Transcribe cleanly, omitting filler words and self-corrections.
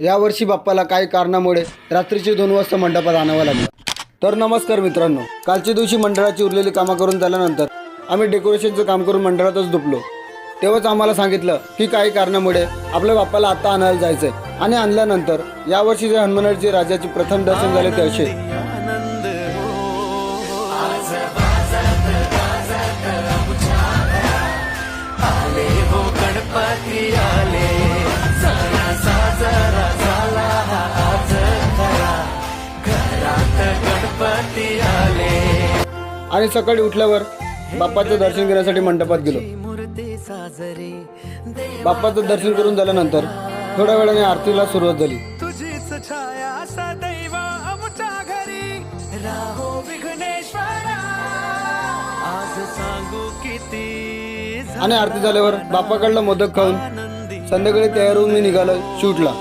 यावर्षी बाप्पाला काही कारणामुळे रात्रीचे 2 वाजता मंडपात आणावं लागलं। तर नमस्कार मित्रांनो, कालच्या दिवशी मंडळाची उरलेली कामं करून झाल्यानंतर आम्ही डेकोरेशनचं काम करून मंडळातच झोपलो। तेव्हाच आम्हाला सांगितलं की काही कारणामुळे आपल्या बाप्पाला आता आणायला जायचंय आणि आणल्यानंतर यावर्षी जे हनुमानाची राजाचे प्रथम दर्शन झाले ते असे। आणि सकाळी उठल्यावर बाप्पाचं दर्शन घेण्यासाठी मंडपात गेलो। बाप्पाचं दर्शन करून झाल्यानंतर थोड्या वेळाने आरतीला सुरुवात झाली आणि आरती झाल्यावर बाप्पाकडला मोदक खाऊन संध्याकाळी तयार होऊन मी निघालो शूटला।